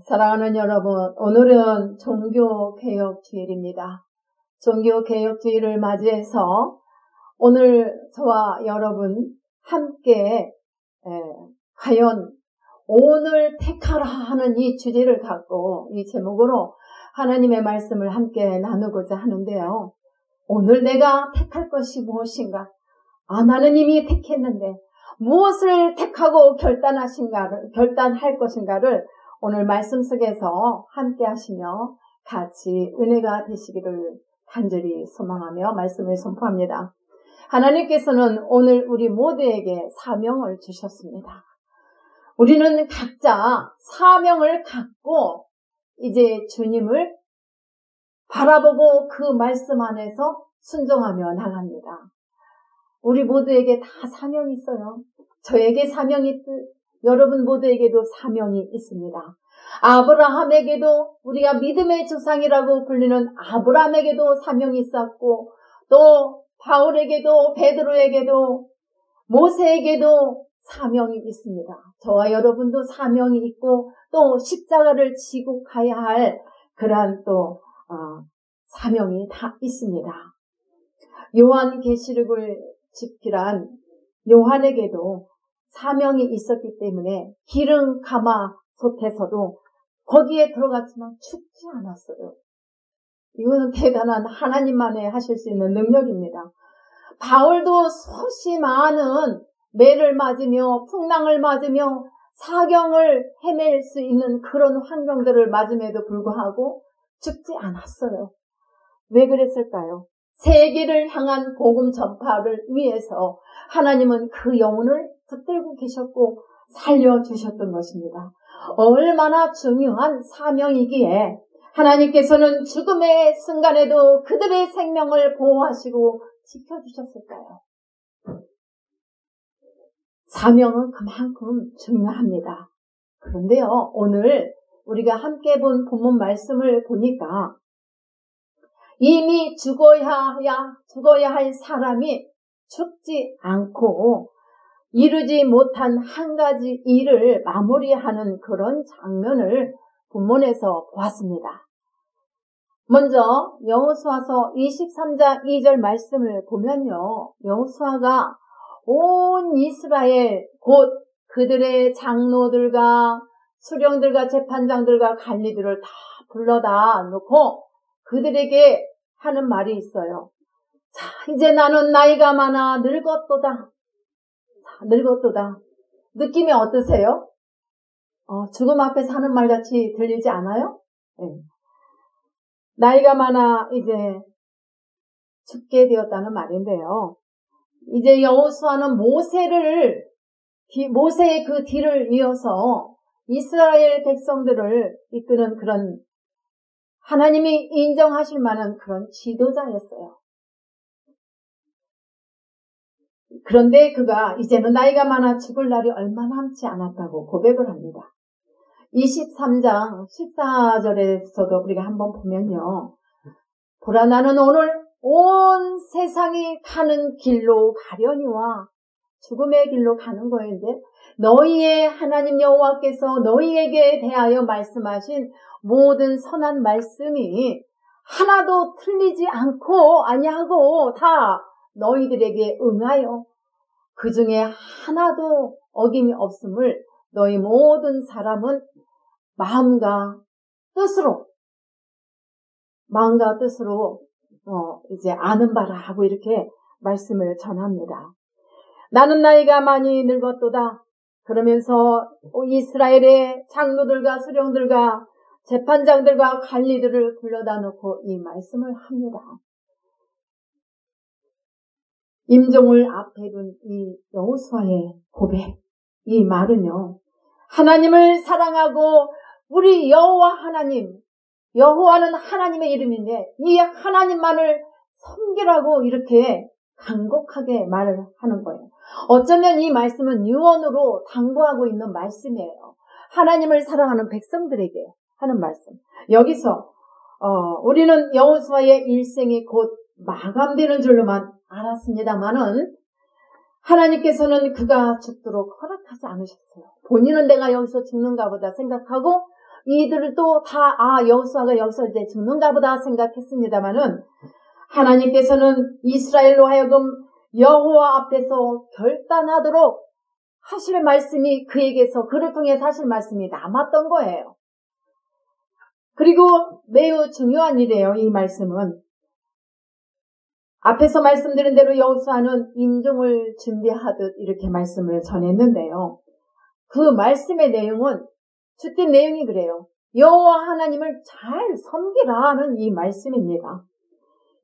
사랑하는 여러분, 오늘은 종교개혁주일입니다. 종교개혁주일을 맞이해서 오늘 저와 여러분 함께 과연 오늘 택하라 하는 이 주제를 갖고 이 제목으로 하나님의 말씀을 함께 나누고자 하는데요. 오늘 내가 택할 것이 무엇인가? 나는 이미 택했는데 무엇을 택하고 결단할 것인가를 오늘 말씀 속에서 함께 하시며 같이 은혜가 되시기를 간절히 소망하며 말씀을 선포합니다. 하나님께서는 오늘 우리 모두에게 사명을 주셨습니다. 우리는 각자 사명을 갖고 이제 주님을 바라보고 그 말씀 안에서 순종하며 나갑니다. 우리 모두에게 다 사명이 있어요. 저에게 사명이 있듯 여러분 모두에게도 사명이 있습니다. 아브라함에게도 우리가 믿음의 조상이라고 불리는 아브라함에게도 사명이 있었고 또 바울에게도 베드로에게도 모세에게도 사명이 있습니다. 저와 여러분도 사명이 있고 또 십자가를 지고 가야 할 그러한 또 사명이 다 있습니다. 요한계시록을 집필한 요한에게도 사명이 있었기 때문에 기름 가마솥에서도 거기에 들어갔지만 죽지 않았어요. 이거는 대단한 하나님만이 하실 수 있는 능력입니다. 바울도 수없이 많은 매를 맞으며 풍랑을 맞으며 사경을 헤맬 수 있는 그런 환경들을 맞음에도 불구하고 죽지 않았어요. 왜 그랬을까요? 세계를 향한 복음 전파를 위해서 하나님은 그 영혼을 붙들고 계셨고 살려주셨던 것입니다. 얼마나 중요한 사명이기에 하나님께서는 죽음의 순간에도 그들의 생명을 보호하시고 지켜주셨을까요? 사명은 그만큼 중요합니다. 그런데요, 오늘 우리가 함께 본 본문 말씀을 보니까 이미 죽어야 할 사람이 죽지 않고 이루지 못한 한 가지 일을 마무리하는 그런 장면을 본문에서 보았습니다. 먼저 여호수아서 23장 2절 말씀을 보면요. 여호수아가 온 이스라엘 곧 그들의 장로들과 수령들과 재판장들과 관리들을 다 불러다 놓고 그들에게 하는 말이 있어요. 자, 이제 나는 나이가 많아 늙었도다. 느낌이 어떠세요? 죽음 앞에서 하는 말같이 들리지 않아요? 네. 나이가 많아 이제 죽게 되었다는 말인데요. 이제 여호수아는 모세의 그 뒤를 이어서 이스라엘 백성들을 이끄는 그런 하나님이 인정하실 만한 그런 지도자였어요. 그런데 그가 이제는 나이가 많아 죽을 날이 얼마 남지 않았다고 고백을 합니다. 23장 14절에서도 우리가 한번 보면요. 보라 나는 오늘 온 세상이 가는 길로 가려니와 죽음의 길로 가는 거예요. 이제 너희의 하나님 여호와께서 너희에게 대하여 말씀하신 모든 선한 말씀이 하나도 틀리지 않고 아니하고 다 너희들에게 응하여 그 중에 하나도 어김이 없음을 너희 모든 사람은 마음과 뜻으로 이제 아는 바라 하고 이렇게 말씀을 전합니다. 나는 나이가 많이 늙었도다. 그러면서 이스라엘의 장로들과 수령들과 재판장들과 관리들을 불러다 놓고 이 말씀을 합니다. 임종을 앞에 둔 이 여호수아의 고백, 이 말은요. 하나님을 사랑하고 우리 여호와 하나님, 여호와는 하나님의 이름인데 이 하나님만을 섬기라고 이렇게 간곡하게 말을 하는 거예요. 어쩌면 이 말씀은 유언으로 당부하고 있는 말씀이에요. 하나님을 사랑하는 백성들에게 하는 말씀. 여기서 우리는 여호수아의 일생이 곧 마감되는 줄로만 알았습니다만은 하나님께서는 그가 죽도록 허락하지 않으셨어요. 본인은 내가 여기서 죽는가 보다 생각하고 이들도 다 여호수아가 여기서 이제 죽는가 보다 생각했습니다마는 하나님께서는 이스라엘로 하여금 여호와 앞에서 결단하도록 하실 말씀이 그에게서 그를 통해서 하실 말씀이 남았던 거예요. 그리고 매우 중요한 일이에요. 이 말씀은 앞에서 말씀드린 대로 여호수아는 임종을 준비하듯 이렇게 말씀을 전했는데요. 그 말씀의 내용은 주된 내용이 그래요. 여호와 하나님을 잘 섬기라는 이 말씀입니다.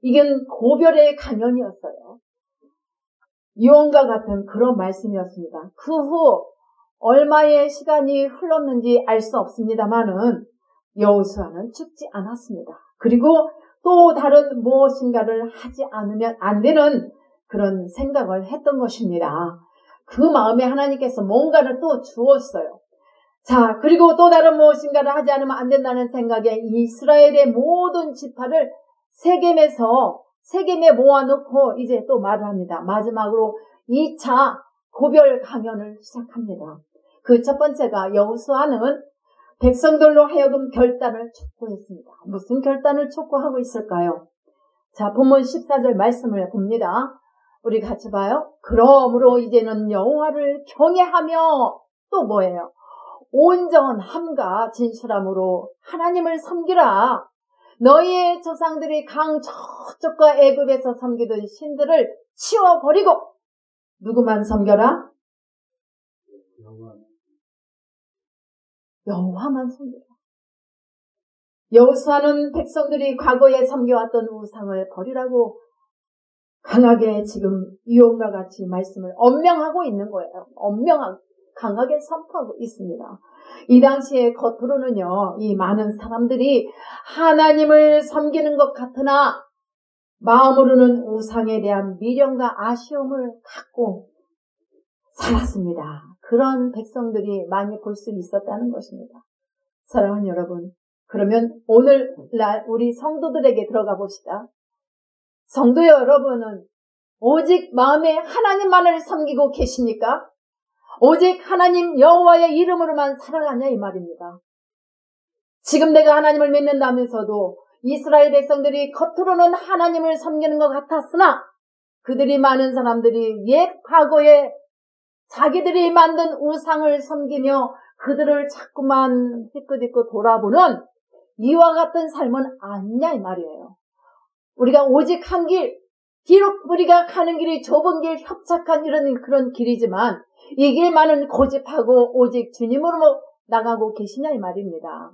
이건 고별의 강연이었어요. 유언과 같은 그런 말씀이었습니다. 그 후 얼마의 시간이 흘렀는지 알 수 없습니다만은 여호수아는 죽지 않았습니다. 그리고 또 다른 무엇인가를 하지 않으면 안 되는 그런 생각을 했던 것입니다. 그 마음에 하나님께서 뭔가를 또 주었어요. 자, 그리고 또 다른 무엇인가를 하지 않으면 안 된다는 생각에 이스라엘의 모든 지파를 세겜에 모아놓고 이제 또 말을 합니다. 마지막으로 2차 고별 강연을 시작합니다. 그 첫 번째가 여호수아는 백성들로 하여금 결단을 촉구했습니다. 무슨 결단을 촉구하고 있을까요? 자, 본문 14절 말씀을 봅니다. 우리 같이 봐요. 그러므로 이제는 여호와를 경외하며 또 뭐예요? 온전함과 진실함으로 하나님을 섬기라. 너희의 조상들이 강 저쪽과 애굽에서 섬기던 신들을 치워버리고 누구만 섬겨라? 여호와만 섬기라. 여호수아는 백성들이 과거에 섬겨왔던 우상을 버리라고 강하게 지금 유언과 같이 말씀을 엄명하고 있는 거예요. 강하게 선포하고 있습니다. 이 당시에 겉으로는요, 이 많은 사람들이 하나님을 섬기는 것 같으나 마음으로는 우상에 대한 미련과 아쉬움을 갖고 살았습니다. 그런 백성들이 많이 볼 수 있었다는 것입니다. 사랑하는 여러분, 그러면 오늘날 우리 성도들에게 들어가 봅시다. 성도 여러분은 오직 마음에 하나님만을 섬기고 계십니까? 오직 하나님 여호와의 이름으로만 살아가냐 이 말입니다. 지금 내가 하나님을 믿는다면서도 이스라엘 백성들이 겉으로는 하나님을 섬기는 것 같았으나 그들이 많은 사람들이 옛 과거에 자기들이 만든 우상을 섬기며 그들을 자꾸만 삐끗삐끗 돌아보는 이와 같은 삶은 아니냐 이 말이에요. 우리가 오직 한 길, 비록 우리가 가는 길이 좁은 길, 협착한 이런 그런 길이지만 이 길만은 고집하고 오직 주님으로 나가고 계시냐 이 말입니다.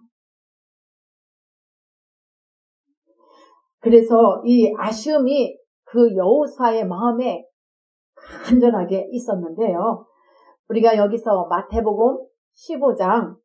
그래서 이 아쉬움이 그 여호수아의 마음에 간절하게 있었는데요. 우리가 여기서 마태복음 15장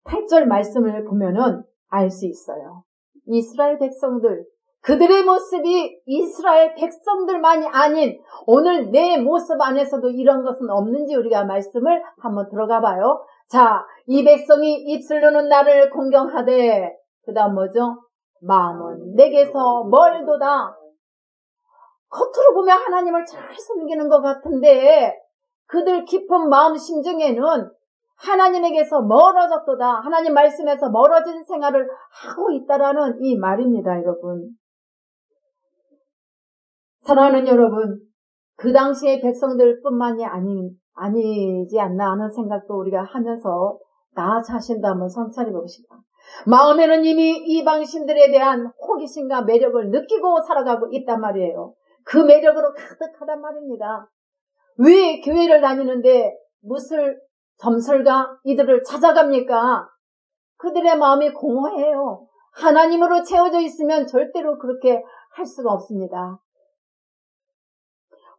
8절 말씀을 보면은 알 수 있어요. 이스라엘 백성들, 그들의 모습이 이스라엘 백성들만이 아닌 오늘 내 모습 안에서도 이런 것은 없는지 우리가 말씀을 한번 들어가 봐요. 자, 이 백성이 입술로는 나를 공경하되 그 다음 뭐죠? 마음은 내게서 멀도다. 겉으로 보면 하나님을 잘 섬기는 것 같은데 그들 깊은 마음 심중에는 하나님에게서 멀어졌도다. 하나님 말씀에서 멀어진 생활을 하고 있다라는 이 말입니다, 여러분. 사랑하는 여러분, 그 당시의 백성들뿐만이 아니지 않나 하는 생각도 우리가 하면서 나 자신도 한번 성찰해 봅시다. 마음에는 이미 이방신들에 대한 호기심과 매력을 느끼고 살아가고 있단 말이에요. 그 매력으로 가득하단 말입니다. 왜 교회를 다니는데 점설가 이들을 찾아갑니까? 그들의 마음이 공허해요. 하나님으로 채워져 있으면 절대로 그렇게 할 수가 없습니다.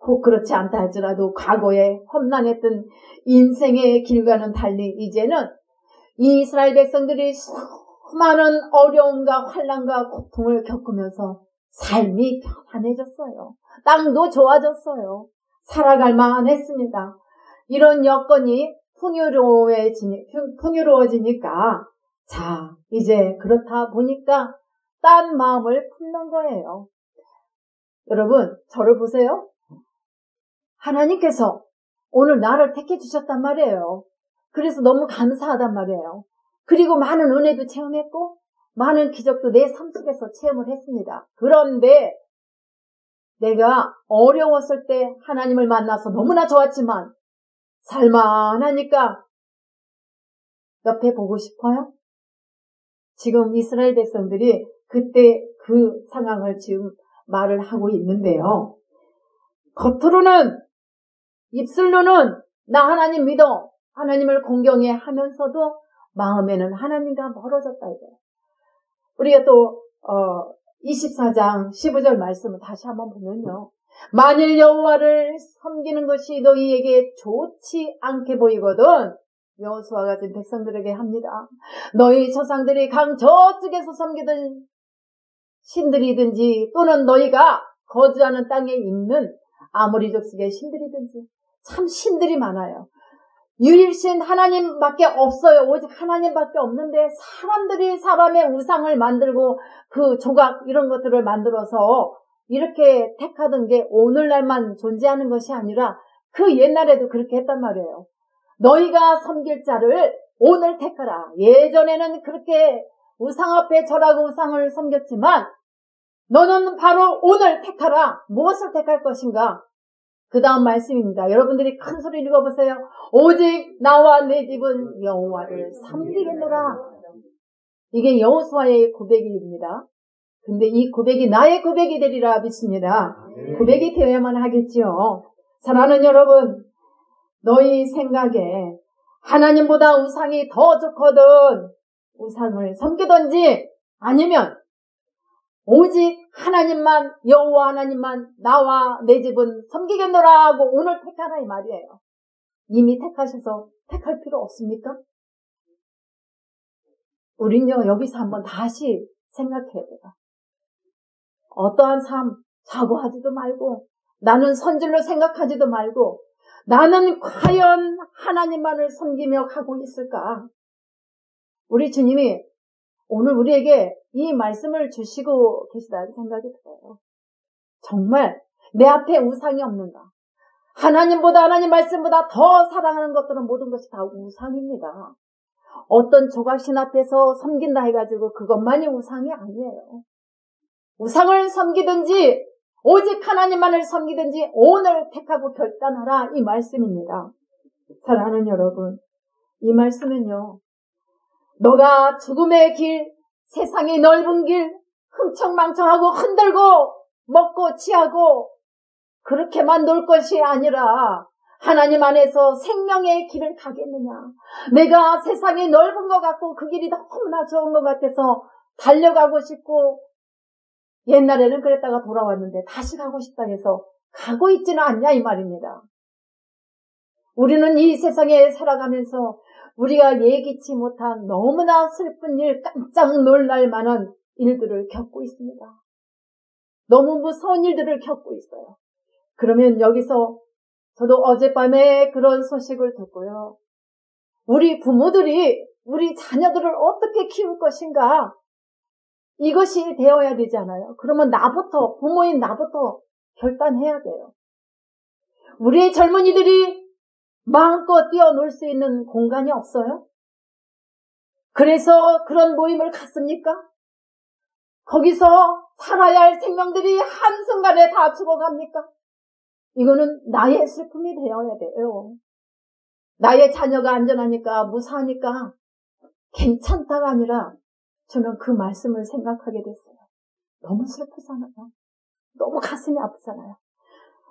혹 그렇지 않다 할지라도 과거에 험난했던 인생의 길과는 달리 이제는 이 이스라엘 백성들이 수많은 어려움과 환난과 고통을 겪으면서 삶이 편안해졌어요. 땅도 좋아졌어요. 살아갈 만했습니다. 이런 여건이 풍요로워지니까 자, 이제 그렇다 보니까 딴 마음을 품는 거예요. 여러분, 저를 보세요. 하나님께서 오늘 나를 택해 주셨단 말이에요. 그래서 너무 감사하단 말이에요. 그리고 많은 은혜도 체험했고 많은 기적도 내 삶 속에서 체험을 했습니다. 그런데 내가 어려웠을 때 하나님을 만나서 너무나 좋았지만 살만하니까 옆에 보고 싶어요? 지금 이스라엘 백성들이 그때 그 상황을 지금 말을 하고 있는데요. 겉으로는 입술로는 나 하나님 믿어 하나님을 공경해 하면서도 마음에는 하나님과 멀어졌다 이거예요. 우리가 또 24장 15절 말씀을 다시 한번 보면요. 만일 여호와를 섬기는 것이 너희에게 좋지 않게 보이거든 여호수아 같은 백성들에게 합니다. 너희 조상들이 강 저쪽에서 섬기던 신들이든지 또는 너희가 거주하는 땅에 있는 아모리 족속의 신들이든지 참 신들이 많아요. 유일신 하나님밖에 없어요. 오직 하나님밖에 없는데 사람들이 사람의 우상을 만들고 그 조각 이런 것들을 만들어서 이렇게 택하던 게 오늘날만 존재하는 것이 아니라 그 옛날에도 그렇게 했단 말이에요. 너희가 섬길 자를 오늘 택하라. 예전에는 그렇게 우상 앞에 절하고 우상을 섬겼지만 너는 바로 오늘 택하라. 무엇을 택할 것인가? 그 다음 말씀입니다. 여러분들이 큰 소리 읽어보세요. 오직 나와 내 집은 여호와를 섬기겠노라. 이게 여호수아의 고백입니다. 근데 이 고백이 나의 고백이 되리라 믿습니다. 고백이 되어야만 하겠지요. 사랑하는 여러분, 너희 생각에 하나님보다 우상이 더 좋거든 우상을 섬기든지 아니면 오직 하나님만 여호와 하나님만 나와 내 집은 섬기겠노라 하고 오늘 택하라 이 말이에요. 이미 택하셔서 택할 필요 없습니까? 우린요 여기서 한번 다시 생각해야 돼요. 어떠한 삶 자고하지도 말고 나는 선질로 생각하지도 말고 나는 과연 하나님만을 섬기며 가고 있을까? 우리 주님이 오늘 우리에게 이 말씀을 주시고 계시다는 생각이 들어요. 정말 내 앞에 우상이 없는가? 하나님보다 하나님 말씀보다 더 사랑하는 것들은 모든 것이 다 우상입니다. 어떤 조각신 앞에서 섬긴다 해가지고 그것만이 우상이 아니에요. 우상을 섬기든지 오직 하나님만을 섬기든지 오늘 택하고 결단하라 이 말씀입니다. 사랑하는 여러분, 이 말씀은요. 너가 죽음의 길, 세상의 넓은 길, 흥청망청하고 흔들고 먹고 취하고 그렇게만 놀 것이 아니라 하나님 안에서 생명의 길을 가겠느냐. 내가 세상이 넓은 것 같고 그 길이 너무나 좋은 것 같아서 달려가고 싶고 옛날에는 그랬다가 돌아왔는데 다시 가고 싶다 해서 가고 있지는 않냐 이 말입니다. 우리는 이 세상에 살아가면서 우리가 예기치 못한 너무나 슬픈 일, 깜짝 놀랄 만한 일들을 겪고 있습니다. 너무 무서운 일들을 겪고 있어요. 그러면 여기서 저도 어젯밤에 그런 소식을 듣고요. 우리 부모들이 우리 자녀들을 어떻게 키울 것인가? 이것이 되어야 되잖아요. 그러면 나부터, 부모인 나부터 결단해야 돼요. 우리의 젊은이들이 마음껏 뛰어놀 수 있는 공간이 없어요? 그래서 그런 모임을 갔습니까? 거기서 살아야 할 생명들이 한순간에 다 죽어갑니까? 이거는 나의 슬픔이 되어야 돼요. 나의 자녀가 안전하니까 무사하니까 괜찮다가 아니라 저는 그 말씀을 생각하게 됐어요. 너무 슬프잖아요. 너무 가슴이 아프잖아요.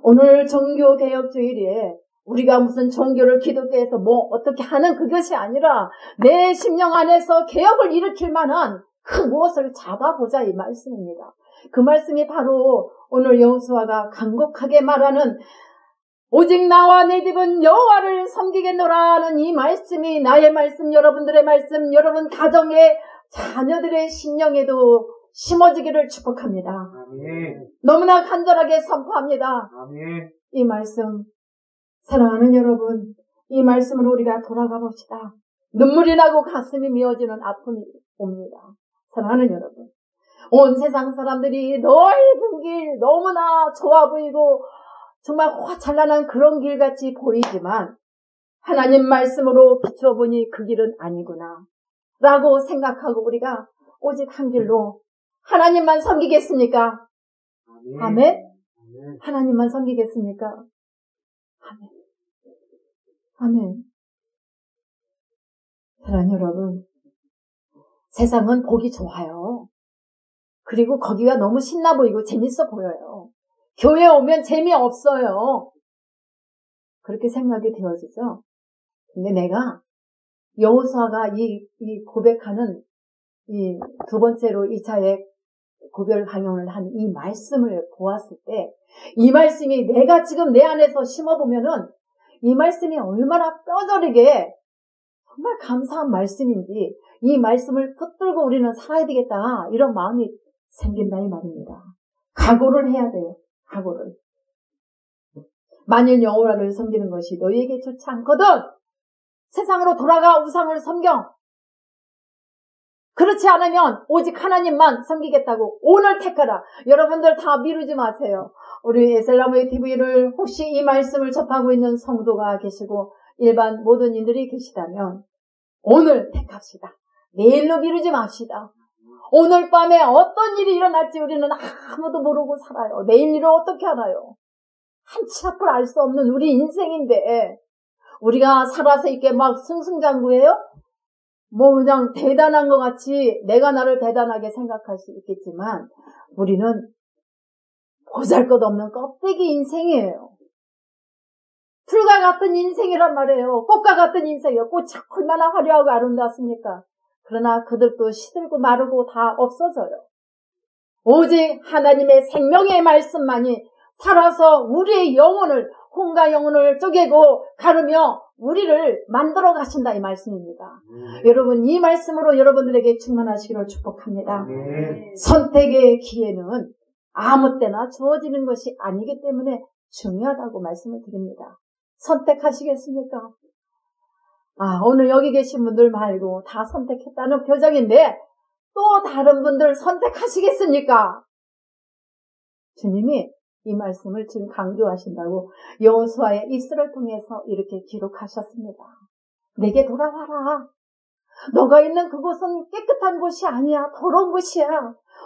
오늘 종교개혁주일에 우리가 무슨 종교를 기독교에서 뭐 어떻게 하는 그것이 아니라 내 심령 안에서 개혁을 일으킬 만한 그 무엇을 잡아보자 이 말씀입니다. 그 말씀이 바로 오늘 여호수아가 간곡하게 말하는 오직 나와 내 집은 여호와를 섬기겠노라는 이 말씀이 나의 말씀, 여러분들의 말씀, 여러분 가정의 자녀들의 심령에도 심어지기를 축복합니다. 아멘. 너무나 간절하게 선포합니다. 아멘. 이 말씀 사랑하는 여러분, 이 말씀으로 우리가 돌아가 봅시다. 눈물이 나고 가슴이 미어지는 아픔이 옵니다. 사랑하는 여러분, 온 세상 사람들이 넓은 길 너무나 좋아 보이고 정말 찬란한 그런 길같이 보이지만 하나님 말씀으로 비춰보니 그 길은 아니구나. 라고 생각하고 우리가 오직 한 길로 하나님만 섬기겠습니까? 아멘? 하나님만 섬기겠습니까? 아멘. 아멘. 사랑하는 여러분, 세상은 보기 좋아요. 그리고 거기가 너무 신나 보이고 재밌어 보여요. 교회 오면 재미없어요. 그렇게 생각이 되어지죠. 근데 내가 여호수아가 이 고백하는 이 두 번째로 2차의 고별 강연을 한 이 말씀을 보았을 때 이 말씀이 내가 지금 내 안에서 심어보면은 이 말씀이 얼마나 뼈저리게 정말 감사한 말씀인지 이 말씀을 붙들고 우리는 살아야 되겠다 이런 마음이 생긴다 이 말입니다. 각오를 해야 돼요. 각오를. 만일 여호와를 섬기는 것이 너희에게 좋지 않거든 세상으로 돌아가 우상을 섬겨. 그렇지 않으면 오직 하나님만 섬기겠다고 오늘 택하라. 여러분들 다 미루지 마세요. 우리 에셀나무의 TV를 혹시 이 말씀을 접하고 있는 성도가 계시고 일반 모든 이들이 계시다면 오늘 택합시다. 내일로 미루지 맙시다. 오늘 밤에 어떤 일이 일어날지 우리는 아무도 모르고 살아요. 내일 일을 어떻게 알아요? 한치 앞을 알 수 없는 우리 인생인데 우리가 살아서 이렇게 막 승승장구해요? 뭐 그냥 대단한 것 같이 내가 나를 대단하게 생각할 수 있겠지만 우리는 보잘것없는 껍데기 인생이에요. 풀과 같은 인생이란 말이에요. 꽃과 같은 인생이에요. 꽃이 얼마나 화려하고 아름답습니까? 그러나 그들도 시들고 마르고 다 없어져요. 오직 하나님의 생명의 말씀만이 살아서 우리의 영혼을 혼과 영혼을 쪼개고 가르며 우리를 만들어 가신다 이 말씀입니다. 여러분 이 말씀으로 여러분들에게 충만하시기를 축복합니다. 선택의 기회는 아무 때나 주어지는 것이 아니기 때문에 중요하다고 말씀을 드립니다. 선택하시겠습니까? 오늘 여기 계신 분들 말고 다 선택했다는 표정인데 또 다른 분들 선택하시겠습니까? 주님이 이 말씀을 지금 강조하신다고 여호수아의 입술을 통해서 이렇게 기록하셨습니다. 내게 돌아와라. 너가 있는 그곳은 깨끗한 곳이 아니야. 더러운 곳이야.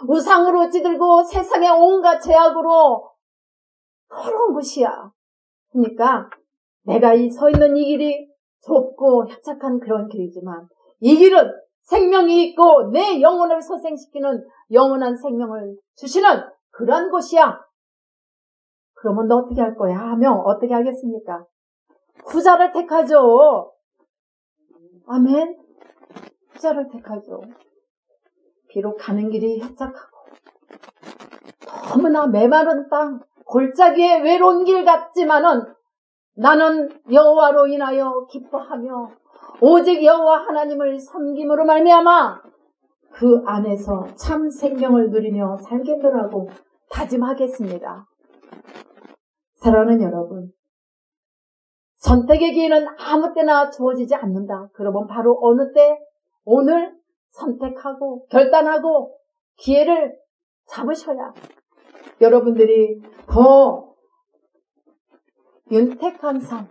우상으로 찌들고 세상의 온갖 죄악으로 더러운 곳이야. 그러니까 내가 서 있는 이 길이 좁고 협착한 그런 길이지만 이 길은 생명이 있고 내 영혼을 소생시키는 영원한 생명을 주시는 그런 곳이야. 그러면 너 어떻게 할 거야? 하며 어떻게 하겠습니까? 후자를 택하죠. 아멘. 후자를 택하죠. 비록 가는 길이 협착하고 너무나 메마른 땅, 골짜기의 외로운 길 같지만은 나는 여호와로 인하여 기뻐하며 오직 여호와 하나님을 섬김으로 말미암아 그 안에서 참 생명을 누리며 살겠노라고 다짐하겠습니다. 사랑하는 여러분, 선택의 기회는 아무 때나 주어지지 않는다. 그러면 바로 어느 때? 오늘 선택하고 결단하고 기회를 잡으셔야 여러분들이 더 윤택한 삶,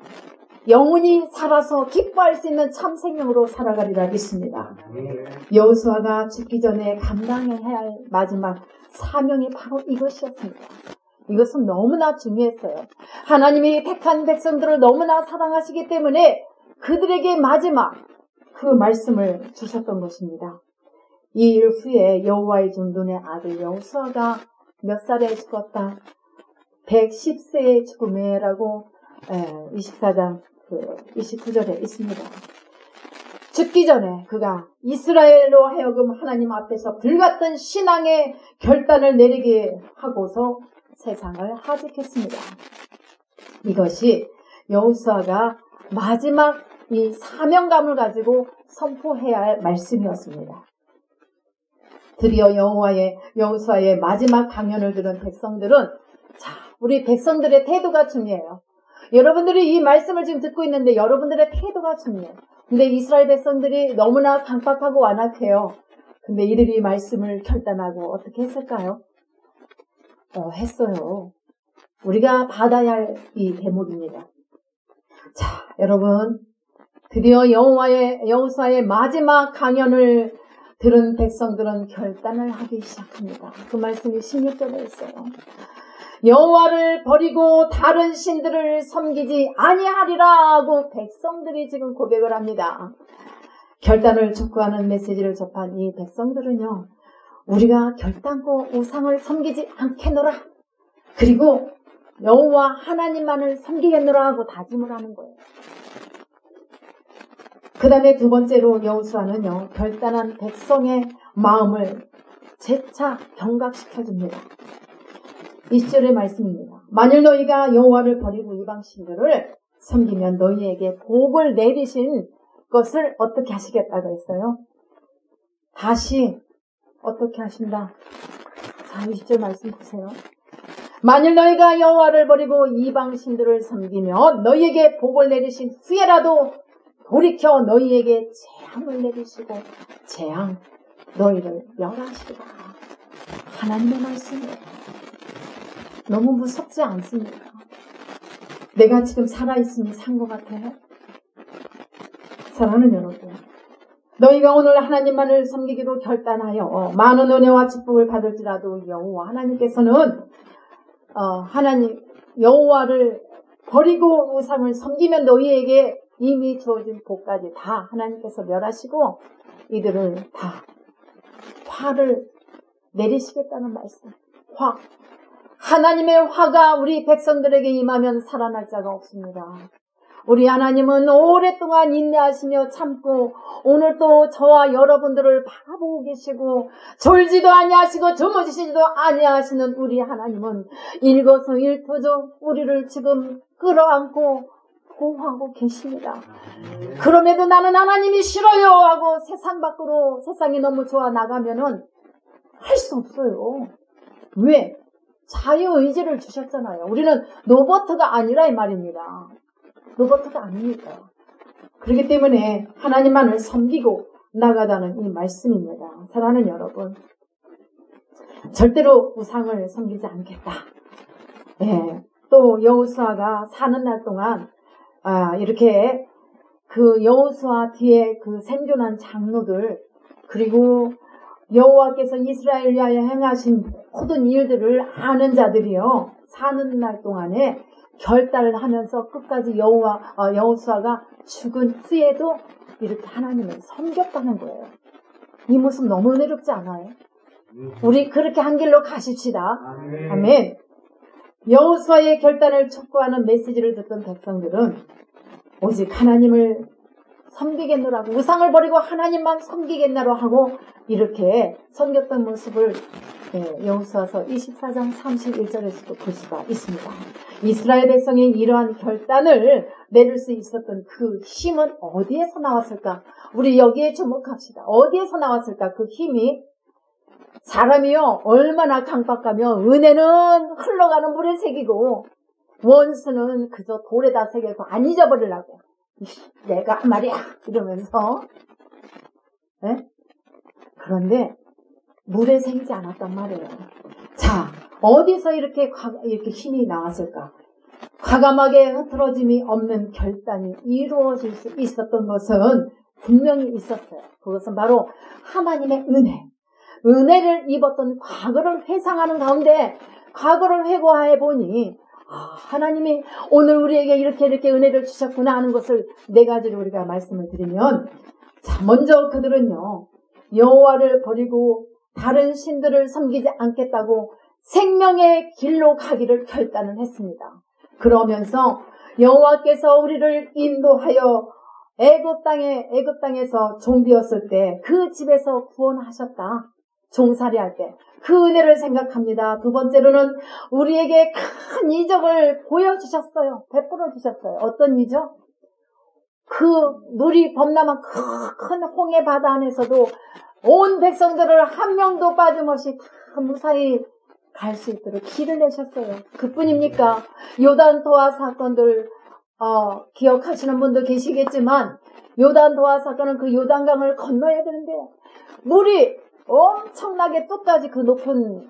영원히 살아서 기뻐할 수 있는 참 생명으로 살아가리라 믿습니다. 여호수아가 죽기 전에 감당해야 할 마지막 사명이 바로 이것이었습니다. 이것은 너무나 중요했어요. 하나님이 택한 백성들을 너무나 사랑하시기 때문에 그들에게 마지막 그 말씀을 주셨던 것입니다. 이 일 후에 여호와의 종 눈의 아들 여호수아가 몇 살에 죽었다? 110세의 죽음에라고 24장 29절에 있습니다. 죽기 전에 그가 이스라엘로 하여금 하나님 앞에서 불같은 신앙의 결단을 내리게 하고서 세상을 하직했습니다. 이것이 여호수아가 마지막 이 사명감을 가지고 선포해야 할 말씀이었습니다. 드디어 여호수아의 마지막 강연을 들은 백성들은 우리 백성들의 태도가 중요해요. 여러분들이 이 말씀을 지금 듣고 있는데 여러분들의 태도가 중요해요. 근데 이스라엘 백성들이 너무나 강박하고 완악해요. 근데 이들이 말씀을 결단하고 어떻게 했을까요? 했어요. 우리가 받아야 할 이 대목입니다. 자, 여러분, 드디어 여호수아의 마지막 강연을 들은 백성들은 결단을 하기 시작합니다. 그 말씀이 16절에 있어요. 여호와를 버리고 다른 신들을 섬기지 아니하리라 하고 백성들이 지금 고백을 합니다. 결단을 촉구하는 메시지를 접한 이 백성들은요, 우리가 결단코 우상을 섬기지 않겠노라, 그리고 여호와 하나님만을 섬기겠노라 하고 다짐을 하는 거예요. 그 다음에 두 번째로 여호수아는요, 결단한 백성의 마음을 재차 경각시켜줍니다. 20절의 말씀입니다. 만일 너희가 여호와를 버리고 이방 신들을 섬기면 너희에게 복을 내리신 것을 어떻게 하시겠다고 했어요? 다시 어떻게 하신다? 자, 20절 말씀 보세요. 만일 너희가 여호와를 버리고 이방 신들을 섬기면 너희에게 복을 내리신 후에라도 돌이켜 너희에게 재앙을 내리시고 재앙 너희를 멸하시리라. 하나님의 말씀이에요. 너무 무섭지 않습니까? 내가 지금 살아있으니 산 것 같아요. 사랑하는 여러분, 너희가 오늘 하나님만을 섬기기로 결단하여 많은 은혜와 축복을 받을지라도 여호와 하나님께서는 하나님 여호와를 버리고 우상을 섬기면 너희에게 이미 주어진 복까지 다 하나님께서 멸하시고 이들을 다 화를 내리시겠다는 말씀. 화. 하나님의 화가 우리 백성들에게 임하면 살아날 자가 없습니다. 우리 하나님은 오랫동안 인내하시며 참고 오늘도 저와 여러분들을 바라보고 계시고 졸지도 아니하시고 주무시지도 아니하시는 우리 하나님은 일거수일투족 우리를 지금 끌어안고 보호하고 계십니다. 그럼에도 나는 하나님이 싫어요 하고 세상 밖으로 세상이 너무 좋아 나가면은 할 수 없어요. 왜? 자유의지를 주셨잖아요. 우리는 로봇가 아니라 이 말입니다. 로봇가 아니니까. 그렇기 때문에 하나님만을 섬기고 나가자는 이 말씀입니다. 사랑하는 여러분, 절대로 우상을 섬기지 않겠다. 네. 또 여호수아가 사는 날 동안 이렇게 그 여호수아 뒤에 그 생존한 장로들 그리고 여호와께서 이스라엘 위하여 행하신 모든 일들을 아는 자들이요, 사는 날 동안에 결단을 하면서 끝까지 여호수아가 죽은 후에도 이렇게 하나님을 섬겼다는 거예요. 이 모습 너무 은혜롭지 않아요? 우리 그렇게 한 길로 가십시다. 아멘. 여호수아의 결단을 촉구하는 메시지를 듣던 백성들은 오직 하나님을 섬기겠노라고, 우상을 버리고 하나님만 섬기겠노라고 하고 이렇게 섬겼던 모습을 여호수아서 24장 31절에서도 볼 수가 있습니다. 이스라엘 백성이 이러한 결단을 내릴 수 있었던 그 힘은 어디에서 나왔을까? 우리 여기에 주목합시다. 어디에서 나왔을까? 그 힘이 사람이요 얼마나 강박하면 은혜는 흘러가는 물에 새기고 원수는 그저 돌에다 새겨서 안 잊어버리려고 내가 한 말이야 이러면서 네? 그런데 물에 새기지 않았단 말이에요. 자, 어디서 이렇게 힘이 나왔을까? 과감하게 흐트러짐이 없는 결단이 이루어질 수 있었던 것은 분명히 있었어요. 그것은 바로 하나님의 은혜를 입었던 과거를 회상하는 가운데 과거를 회고해 보니 하나님이 오늘 우리에게 이렇게 은혜를 주셨구나 하는 것을 네 가지로 우리가 말씀을 드리면, 자, 먼저 그들은요 여호와를 버리고 다른 신들을 섬기지 않겠다고 생명의 길로 가기를 결단을 했습니다. 그러면서 여호와께서 우리를 인도하여 애굽 땅에서 종되었을 때 그 집에서 구원하셨다. 종살이할 때 그 은혜를 생각합니다. 두 번째로는 우리에게 큰 이적을 보여주셨어요. 베풀어 주셨어요. 어떤 이적? 그 물이 범람한 큰 홍해 바다 안에서도 온 백성들을 한 명도 빠짐없이 다 무사히 갈 수 있도록 길을 내셨어요. 그뿐입니까? 요단 도하 사건들 기억하시는 분도 계시겠지만 요단 도하 사건은 그 요단강을 건너야 되는데 물이 엄청나게 끝까지 그 높은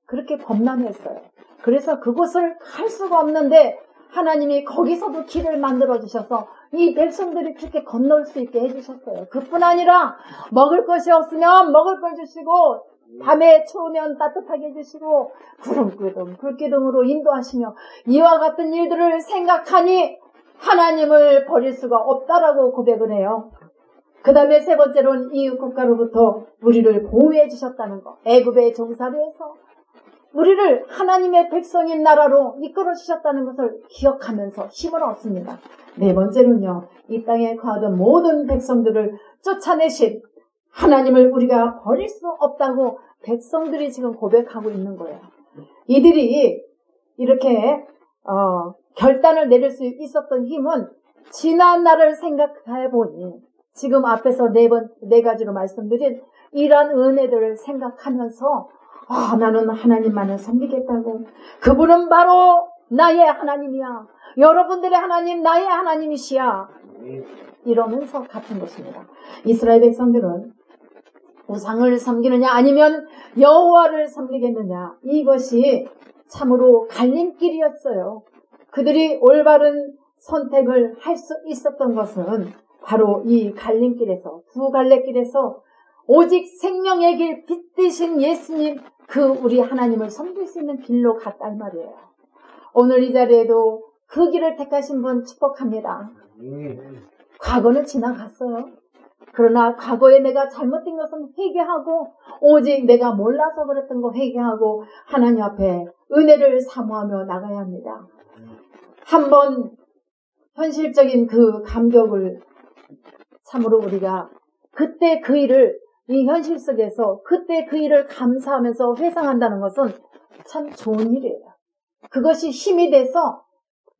그렇게 범람했어요. 그래서 그곳을 갈 수가 없는데 하나님이 거기서도 길을 만들어 주셔서 이 백성들이 그렇게 건널 수 있게 해주셨어요. 그뿐 아니라 먹을 것이 없으면 먹을 걸 주시고 밤에 추우면 따뜻하게 해주시고 구름기둥 불기둥으로 인도하시며 이와 같은 일들을 생각하니 하나님을 버릴 수가 없다라고 고백을 해요. 그 다음에 세 번째로는 이웃 국가로부터 우리를 보호해 주셨다는 것. 애굽의 종살이 해서 우리를 하나님의 백성인 나라로 이끌어 주셨다는 것을 기억하면서 힘을 얻습니다. 네 번째로는요, 이 땅에 거하던 모든 백성들을 쫓아내신 하나님을 우리가 버릴 수 없다고 백성들이 지금 고백하고 있는 거예요. 이들이 이렇게 결단을 내릴 수 있었던 힘은 지난 날을 생각해 보니 지금 앞에서 네 가지로 말씀드린 이러한 은혜들을 생각하면서 나는 하나님만을 섬기겠다고. 그분은 바로 나의 하나님이야. 여러분들의 하나님 나의 하나님이시야. 이러면서 같은 것입니다. 이스라엘 백성들은 우상을 섬기느냐 아니면 여호와를 섬기겠느냐, 이것이 참으로 갈림길이었어요. 그들이 올바른 선택을 할 수 있었던 것은 바로 이 갈림길에서, 두 갈래길에서 오직 생명의 길 빛 되신 예수님, 그 우리 하나님을 섬길 수 있는 길로 갔다 이 말이에요. 오늘 이 자리에도 그 길을 택하신 분 축복합니다. 과거는 지나갔어요. 그러나 과거에 내가 잘못된 것은 회개하고 오직 내가 몰라서 그랬던 거 회개하고 하나님 앞에 은혜를 사모하며 나가야 합니다. 한번 현실적인 그 감격을 참으로 우리가 그때 그 일을 이 현실 속에서 그때 그 일을 감사하면서 회상한다는 것은 참 좋은 일이에요. 그것이 힘이 돼서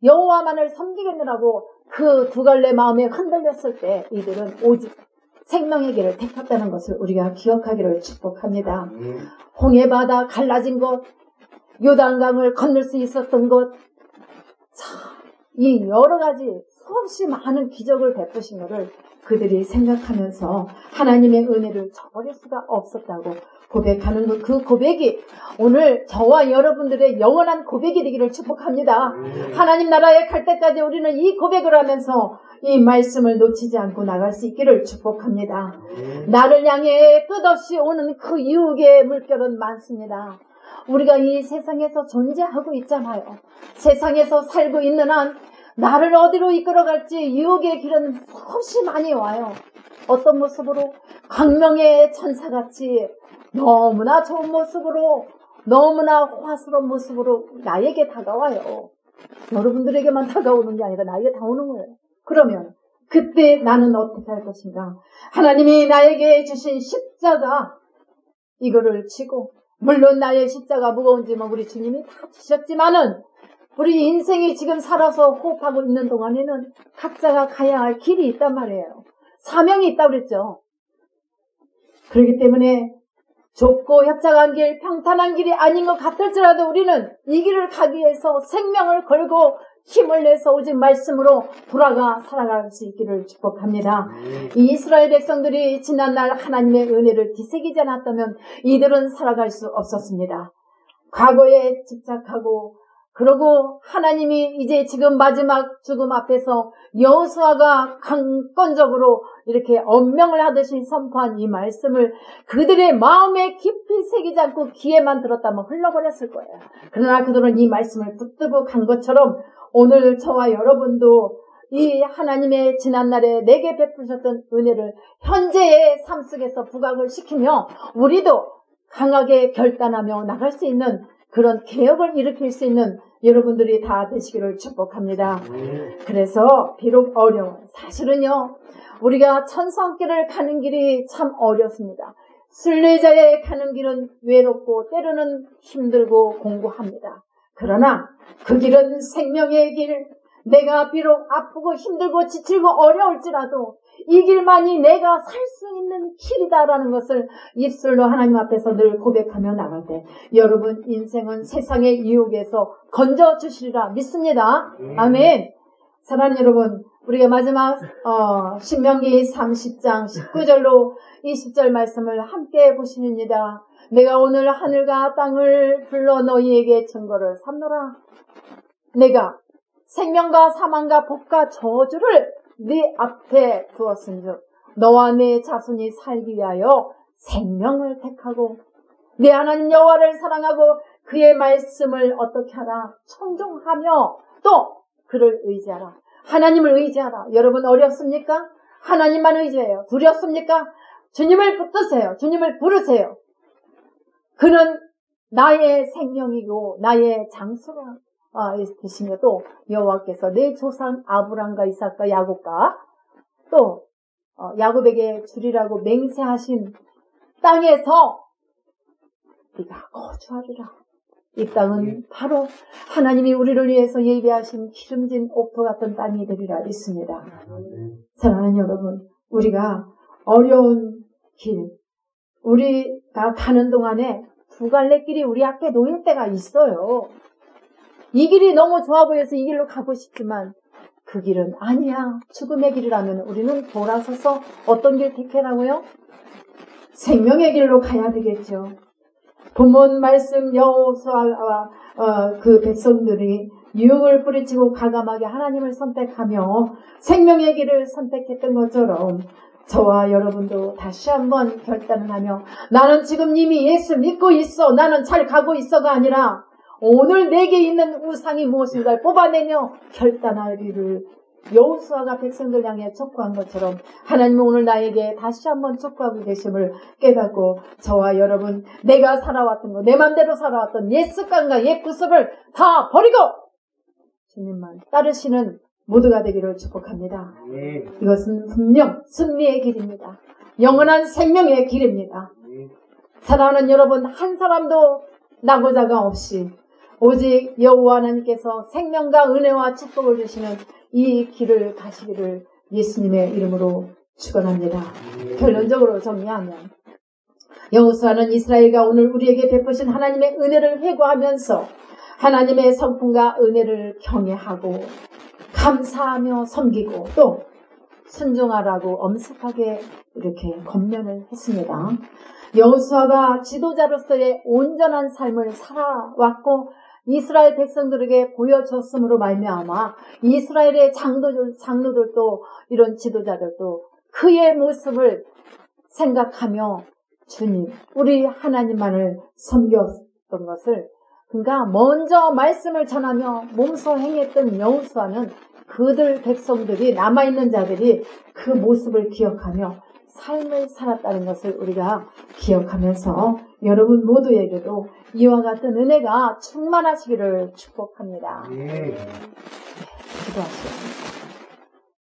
여호와만을 섬기겠느라고 그 두 갈래 마음에 흔들렸을 때 이들은 오직 생명의 길을 택했다는 것을 우리가 기억하기를 축복합니다. 홍해바다 갈라진 것, 요단강을 건널 수 있었던 것, 이 여러 가지 수없이 많은 기적을 베푸신 것을 그들이 생각하면서 하나님의 은혜를 저버릴 수가 없었다고 고백하는 그 고백이 오늘 저와 여러분들의 영원한 고백이 되기를 축복합니다. 하나님 나라에 갈 때까지 우리는 이 고백을 하면서 이 말씀을 놓치지 않고 나갈 수 있기를 축복합니다. 나를 향해 끝없이 오는 그 유혹의 물결은 많습니다. 우리가 이 세상에서 존재하고 있잖아요. 세상에서 살고 있는 한 나를 어디로 이끌어갈지 유혹의 길은 수없이 많이 와요. 어떤 모습으로? 광명의 천사같이 너무나 좋은 모습으로, 너무나 화스러운 모습으로 나에게 다가와요. 여러분들에게만 다가오는 게 아니라 나에게 다오는 거예요. 그러면 그때 나는 어떻게 할 것인가? 하나님이 나에게 주신 십자가, 이거를 지고, 물론 나의 십자가 무거운지 우리 주님이 다 지셨지만은 우리 인생이 지금 살아서 호흡하고 있는 동안에는 각자가 가야 할 길이 있단 말이에요. 사명이 있다고 그랬죠. 그렇기 때문에 좁고 협착한 길, 평탄한 길이 아닌 것 같을지라도 우리는 이 길을 가기 위해서 생명을 걸고 힘을 내서 오직 말씀으로 돌아가 살아갈 수 있기를 축복합니다. 이 이스라엘 백성들이 지난날 하나님의 은혜를 되새기지 않았다면 이들은 살아갈 수 없었습니다. 과거에 집착하고, 그러고 하나님이 이제 지금 마지막 죽음 앞에서 여호수아가 강권적으로 이렇게 언명을 하듯이 선포한 이 말씀을 그들의 마음에 깊이 새기지 않고 귀에만 들었다면 흘러버렸을 거예요. 그러나 그들은 이 말씀을 붙들고 간 것처럼 오늘 저와 여러분도 이 하나님의 지난날에 내게 베푸셨던 은혜를 현재의 삶 속에서 부각을 시키며 우리도 강하게 결단하며 나갈 수 있는 그런 개혁을 일으킬 수 있는 여러분들이 다 되시기를 축복합니다. 그래서 비록 어려워, 사실은요 우리가 천성길을 가는 길이 참 어렵습니다. 순례자의 가는 길은 외롭고 때로는 힘들고 공고합니다. 그러나 그 길은 생명의 길, 내가 비록 아프고 힘들고 지치고 어려울지라도 이 길만이 내가 살 수 있는 길이다라는 것을 입술로 하나님 앞에서 늘 고백하며 나갈 때 여러분 인생은 세상의 유혹에서 건져주시리라 믿습니다. 아멘. 사랑하는 여러분, 우리가 마지막 신명기 30장 19절로 20절 말씀을 함께 보십니다. 내가 오늘 하늘과 땅을 불러 너희에게 증거를 삼노라. 내가 생명과 사망과 복과 저주를 네 앞에 두었은즉 너와 네 자손이 살기 위하여 생명을 택하고 네 하나님 여호와를 사랑하고 그의 말씀을 어떻게 하라? 청종하며 또 그를 의지하라. 하나님을 의지하라. 여러분 어렵습니까? 하나님만 의지해요. 두렵습니까? 주님을 붙드세요. 주님을 부르세요. 그는 나의 생명이고 나의 장수가 되시며 또 여호와께서 내 조상 아브람과 이삭과 야곱과 또 야곱에게 주리라고 맹세하신 땅에서 네가 거주하리라. 이 땅은 바로 하나님이 우리를 위해서 예비하신 기름진 옥토 같은 땅이 되리라 믿습니다. 사랑하는 여러분, 우리가 어려운 길, 우리가 가는 동안에 두 갈래 길이 우리 앞에 놓일 때가 있어요. 이 길이 너무 좋아 보여서 이 길로 가고 싶지만 그 길은 아니야. 죽음의 길이라면 우리는 돌아서서 어떤 길 택하라고요? 생명의 길로 가야 되겠죠. 본문 말씀 여호수아와 그 백성들이 유흥을 뿌리치고 과감하게 하나님을 선택하며 생명의 길을 선택했던 것처럼 저와 여러분도 다시 한번 결단을 하며 나는 지금 이미 예수 믿고 있어. 나는 잘 가고 있어가 아니라 오늘 내게 있는 우상이 무엇인가를 뽑아내며 결단하기를 여호수아가 백성들 향해 촉구한 것처럼 하나님은 오늘 나에게 다시 한번 촉구하고 계심을 깨닫고 저와 여러분 내가 살아왔던 거, 내 맘대로 살아왔던 옛 습관과 옛 구습을 다 버리고 주님만 따르시는 모두가 되기를 축복합니다. 이것은 분명 승리의 길입니다. 영원한 생명의 길입니다. 사랑하는 여러분, 한 사람도 낙오자가 없이 오직 여호와 하나님께서 생명과 은혜와 축복을 주시는 이 길을 가시기를 예수님의 이름으로 축원합니다. 결론적으로 정리하면 여호수아는 이스라엘과 오늘 우리에게 베푸신 하나님의 은혜를 회고하면서 하나님의 성품과 은혜를 경외하고 감사하며 섬기고 또 순종하라고 엄습하게 이렇게 권면을 했습니다. 여호수아가 지도자로서의 온전한 삶을 살아왔고 이스라엘 백성들에게 보여줬음으로 말미암아 이스라엘의 장로들도 이런 지도자들도 그의 모습을 생각하며 주님, 우리 하나님만을 섬겼던 것을 그러니까 먼저 말씀을 전하며 몸소 행했던 여호수아는 그들 백성들이 남아있는 자들이 그 모습을 기억하며 삶을 살았다는 것을 우리가 기억하면서 여러분 모두에게도 이와 같은 은혜가 충만하시기를 축복합니다. 기도하시겠습니다.